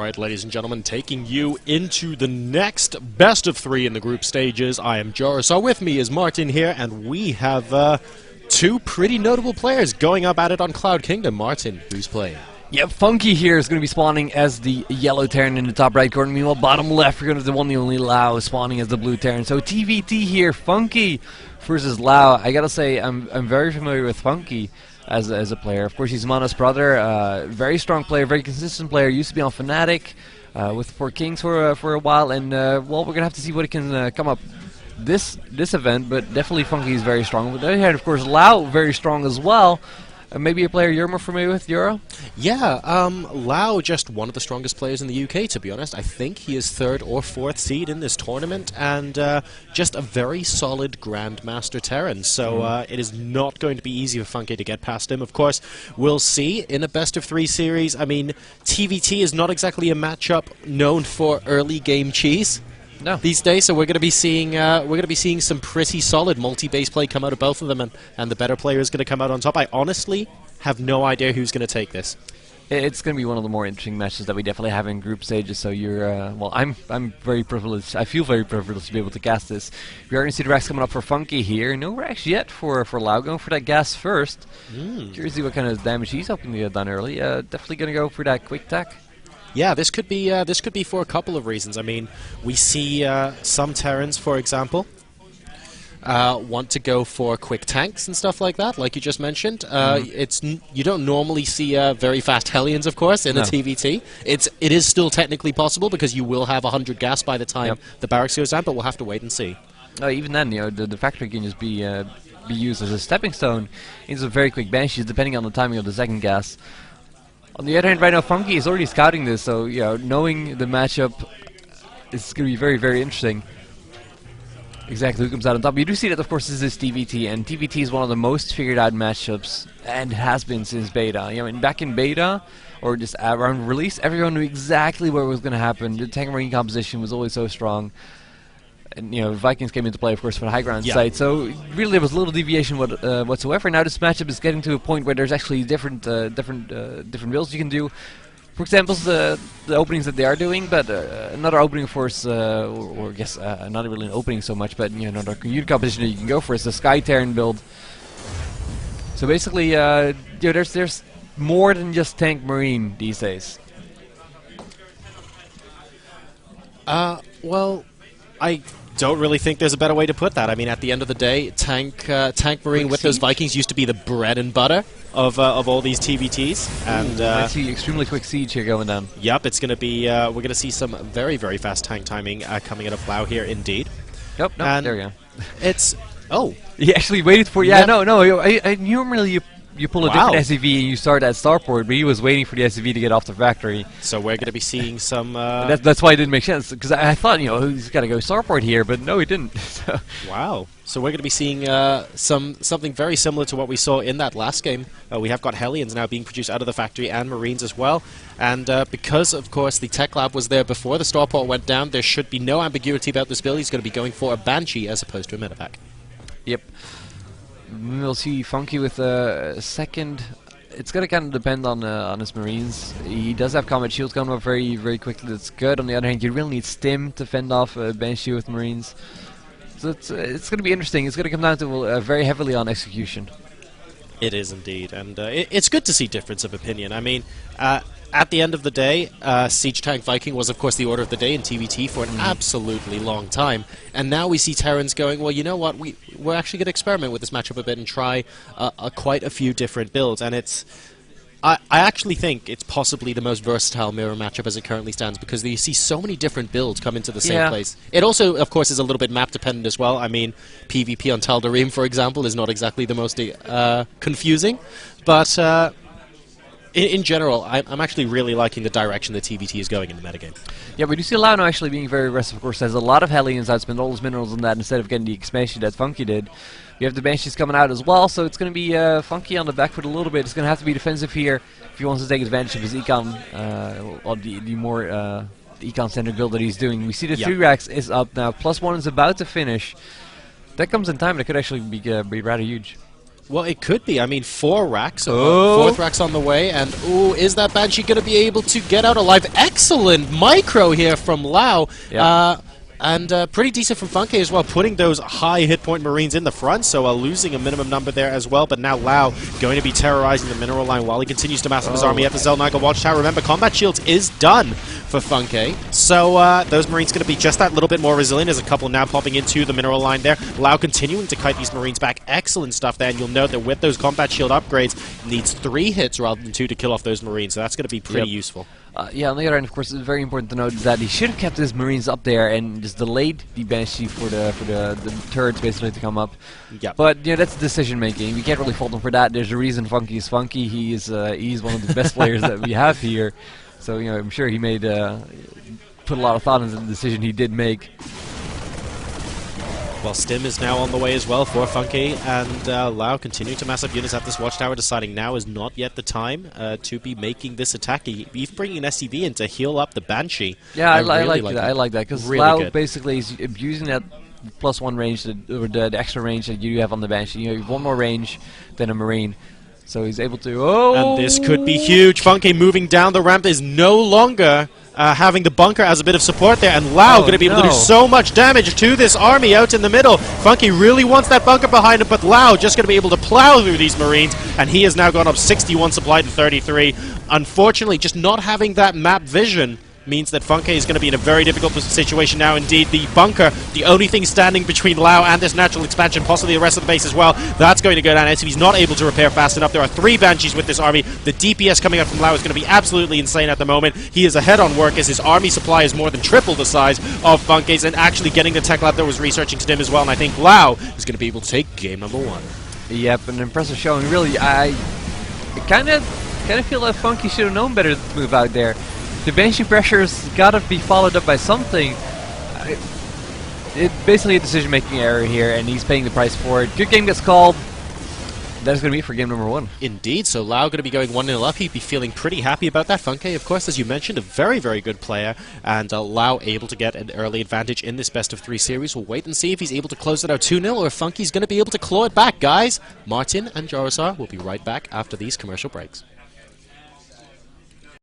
Alright, ladies and gentlemen, taking you into the next best of 3 in the group stages. I am JoRoSaR. With me is Martin here, and we have two pretty notable players going up at it on Cloud Kingdom. Martin, who's playing? Yeah, Funky here is going to be spawning as the yellow Terran in the top right corner. Meanwhile, bottom left, we're going to have the one and only Lau spawning as the blue Terran. So TVT here, Funky versus Lau. I gotta say, I'm very familiar with Funky as a player. Of course, he's Mana's brother. Very strong player, very consistent player. Used to be on Fnatic with 4Kings for a while, and well, we're going to have to see what he can come up this event. But definitely, Funky is very strong. But on the other hand, of course, Lau very strong as well. Maybe a player you're more familiar with, Joro? Yeah, Lau, just one of the strongest players in the UK, to be honest. I think he is 3rd or 4th seed in this tournament, and just a very solid Grandmaster Terran. So it is not going to be easy for Funky to get past him. Of course, we'll see in a best-of-3 series. I mean, TVT is not exactly a matchup known for early game cheese. No. These days, so we're going to be seeing some pretty solid multi-base play come out of both of them, and the better player is going to come out on top. I honestly have no idea who's going to take this. It's going to be one of the more interesting matches that we definitely have in group stages. So you're well, I'm very privileged. I feel very privileged to be able to gas this. We are going to see the racks coming up for Funky here. No racks yet for Lau, going for that gas first. Curious to see what kind of damage he's hoping to get done early. Definitely going to go for that quick attack. Yeah, this could be for a couple of reasons. I mean, we see some Terrans, for example, want to go for quick tanks and stuff like that, like you just mentioned. You don't normally see very fast Hellions, of course, in a TVT. It is still technically possible because you will have 100 gas by the time the barracks goes down, but we'll have to wait and see. Even then, you know, the factory can just be used as a stepping stone into very quick banshees, depending on the timing of the second gas. On the other hand, right now, Funky is already scouting this, so, you know, knowing the matchup is going to be very, very interesting. Exactly who comes out on top. You do see that, of course, this is TVT, and TVT is one of the most figured out matchups, and has been since beta. You know, and back in beta, or just around release, everyone knew exactly what was going to happen. The tank marine composition was always so strong. And, you know, Vikings came into play, of course, for the high ground site. So really, there was little deviation whatsoever. Now this matchup is getting to a point where there's actually different builds you can do. For example, the openings that they are doing, but another opening, of course, or I guess not really an opening so much, but, you know, another unit composition that you can go for is the Sky Terran build. So basically, you know, there's more than just tank marine these days. Well, I don't really think there's a better way to put that. I mean, at the end of the day, tank marine with those Vikings used to be the bread and butter of all these TVTs. And I see extremely quick siege here going down. Yep, it's going to be. We're going to see some very, very fast tank timing coming out of Lau here, indeed. Yep, no, and there we go. It's He actually waited for. Yeah, no. I normally you pull a different SCV and you start at starport, but he was waiting for the SCV to get off the factory. So we're going to be seeing some... That's why it didn't make sense, because I thought, you know, he's got to go starport here, but no, he didn't. Wow. So we're going to be seeing something very similar to what we saw in that last game. We have got Hellions now being produced out of the factory, and Marines as well. And because, of course, the tech lab was there before the starport went down, there should be no ambiguity about this build. He's going to be going for a Banshee as opposed to a medevac. Yep. We'll see Funky with a second. It's going to kind of depend on his Marines. He does have combat shields coming up very, very quickly. That's good. On the other hand, you really need Stim to fend off a Banshee with Marines. So it's going to be interesting. It's going to come down to very heavily on execution. It is indeed, and it's good to see difference of opinion. I mean, at the end of the day, Siege Tank Viking was, of course, the order of the day in TVT for an absolutely long time. And now we see Terrans going, well, you know what, we're actually going to experiment with this matchup a bit and try quite a few different builds. And I actually think it's possibly the most versatile mirror matchup as it currently stands, because you see so many different builds come into the same place. It also, of course, is a little bit map dependent as well. I mean, PvP on Tal'Darim, for example, is not exactly the most confusing, but in general, I'm actually really liking the direction that TVT is going in the metagame. Yeah, we do see Lau now actually being very aggressive. Of course, there's a lot of Hellions outspend all his minerals on that instead of getting the expansion that Funky did. We have the Banshees coming out as well, so it's going to be Funky on the back foot a little bit. It's going to have to be defensive here if he wants to take advantage of his econ, or the more the econ-centered build that he's doing. We see the 3 racks is up now. +1 is about to finish. That comes in time. That could actually be rather huge. Well, it could be. I mean, 4 racks. Oh. 4th rack's on the way. And, ooh, is that Banshee going to be able to get out alive? Excellent micro here from Lau. Yep. And pretty decent from Funkay as well, putting those high hit point Marines in the front, so losing a minimum number there as well. But now Lau going to be terrorizing the mineral line while he continues to mass up his army at the Zelnaga Watchtower. Remember, combat shields is done for Funkay, so those Marines going to be just that little bit more resilient. There's a couple now popping into the mineral line there. Lau continuing to kite these Marines back. Excellent stuff there, and you'll note that with those combat shield upgrades, needs 3 hits rather than 2 to kill off those Marines, so that's going to be pretty useful. Yeah, on the other end, of course, it's very important to note that he should have kept his Marines up there and just delayed the Banshee for the turrets basically to come up. Yep. But that's decision making. We can't really fault him for that. There's a reason Funky is Funky. He's one of the best players that we have here. So I'm sure he made put a lot of thought into the decision he did make. Well, Stim is now on the way as well for Funkay, and Lau continuing to mass up units at this watchtower, deciding now is not yet the time to be making this attack. He's bringing an SCV in to heal up the Banshee. Yeah, I like that. I like that, because really Lau good. basically is using that +1 range, or the extra range that you have on the Banshee. You have 1 more range than a Marine. So he's able to... Oh! And this could be huge. Funkay moving down the ramp is no longer having the bunker as a bit of support there, and Lau going to be able to do so much damage to this army out in the middle. Funkay really wants that bunker behind him, but Lau just going to be able to plow through these Marines, and he has now gone up 61 supply to 33. Unfortunately, just not having that map vision means that Funkay is going to be in a very difficult situation now. Indeed, the bunker, the only thing standing between Lau and this natural expansion, possibly the rest of the base as well, that's going to go down. SCV's not able to repair fast enough. There are 3 Banshees with this army. The DPS coming out from Lau is going to be absolutely insane at the moment. He is ahead on work as his army supply is more than triple the size of Funkay's, and actually getting the tech lab that was researching Stim as well, and I think Lau is going to be able to take game number 1. Yep, an impressive showing. Really, I kind of feel like Funky should have known better to move out there. The Banshee pressure's gotta be followed up by something. It's basically a decision-making error here, and he's paying the price for it. Good game gets called. That's going to be it for game number 1. Indeed, so Lau going to be going 1-0 up. He'd be feeling pretty happy about that. Funkay, of course, as you mentioned, a very, very good player, and Lau able to get an early advantage in this best-of-3 series. We'll wait and see if he's able to close it out 2-0, or if Funkay's going to be able to claw it back, guys. Martin and JoRoSaR will be right back after these commercial breaks.